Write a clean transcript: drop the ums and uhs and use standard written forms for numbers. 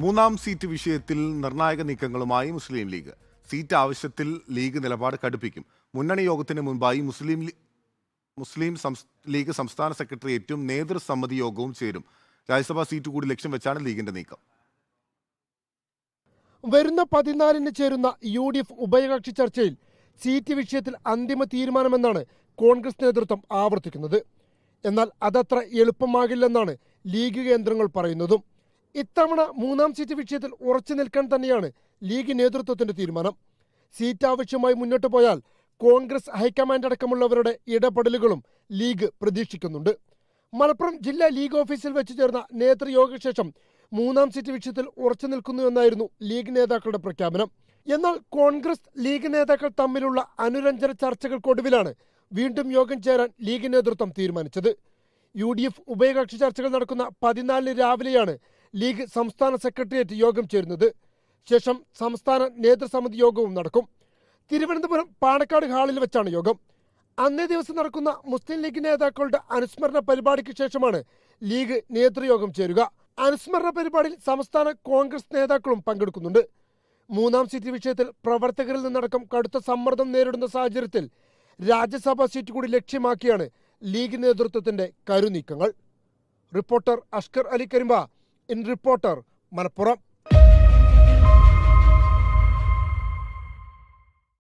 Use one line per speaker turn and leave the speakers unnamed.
മൂന്നാം സീറ്റ് വിഷയത്തിൽ നിർണായക നീക്കങ്ങളുമായി മുസ്ലിം ലീഗ്. സീറ്റ് ആവശ്യത്തിൽ ലീഗ് നിലപാട് കടുപ്പിക്കും. മുന്നണി യോഗത്തിന് മുൻപായി മുസ്ലിം ലീഗ് സംസ്ഥാന സെക്രട്ടേറിയറ്റും നേതൃസമിതി യോഗവും ചേരും. രാജ്യസഭാ സീറ്റ് കൂടി ലക്ഷ്യം വെച്ചാണ് ലീഗിന്റെ നീക്കം.
വരുന്ന 14-ന് ചേരുന്ന UDF ഉഭയകക്ഷി ചർച്ചയിൽ സീറ്റ് വിഷയത്തിൽ അന്തിമ തീരുമാനമെന്നാണ് കോൺഗ്രസ് നേതൃത്വം ആവർത്തിക്കുന്നത്. എന്നാൽ അതത്ര എളുപ്പമാകില്ലെന്നാണ് ലീഗ് കേന്ദ്രങ്ങൾ പറയുന്നതും. ഇത്തവണ മൂന്നാം സീറ്റ് വിഷയത്തിൽ ഉറച്ചു നിൽക്കാൻ തന്നെയാണ് ലീഗ് നേതൃത്വത്തിന്റെ തീരുമാനം. സീറ്റ് ആവശ്യമായി മുന്നോട്ട് പോയാൽ കോൺഗ്രസ് ഹൈക്കമാൻഡ് അടക്കമുള്ളവരുടെ ഇടപെടലുകളും ലീഗ് പ്രതീക്ഷിക്കുന്നുണ്ട്. മലപ്പുറം ജില്ലാ ലീഗ് ഓഫീസിൽ വെച്ച് ചേർന്ന നേതൃയോഗ ശേഷം മൂന്നാം സീറ്റ് വിഷയത്തിൽ ഉറച്ചു നിൽക്കുന്നുവെന്നായിരുന്നു ലീഗ് നേതാക്കളുടെ പ്രഖ്യാപനം. എന്നാൽ കോൺഗ്രസ് ലീഗ് നേതാക്കൾ തമ്മിലുള്ള അനുരഞ്ജന ചർച്ചകൾക്കൊടുവിലാണ് വീണ്ടും യോഗം ചേരാൻ ലീഗ് നേതൃത്വം തീരുമാനിച്ചത്. UDF ഉഭയകക്ഷി ചർച്ചകൾ നടക്കുന്ന 14-ന് രാവിലെയാണ് ലീഗ് സംസ്ഥാന സെക്രട്ടേറിയറ്റ് യോഗം ചേരുന്നത്. ശേഷം സംസ്ഥാന നേതൃസമിതി യോഗവും നടക്കും. തിരുവനന്തപുരം പാണക്കാട് ഹാളിൽ വെച്ചാണ് യോഗം. അന്നേ ദിവസം നടക്കുന്ന മുസ്ലിം ലീഗ് നേതാക്കളുടെ അനുസ്മരണ പരിപാടിക്ക് ശേഷമാണ് ലീഗ് നേതൃയോഗം ചേരുക. അനുസ്മരണ പരിപാടിയിൽ സംസ്ഥാന കോൺഗ്രസ് നേതാക്കളും പങ്കെടുക്കുന്നുണ്ട്. മൂന്നാം സീറ്റ് വിഷയത്തിൽ പ്രവർത്തകരിൽ നിന്നടക്കം കടുത്ത സമ്മർദ്ദം നേരിടുന്ന സാഹചര്യത്തിൽ രാജ്യസഭാ സീറ്റ് കൂടി ലക്ഷ്യമാക്കിയാണ് ലീഗ് നേതൃത്വത്തിന്റെ കരുനീക്കങ്ങൾ. Reporter Ashkar Ali Karimba, in Reporter, Malappuram.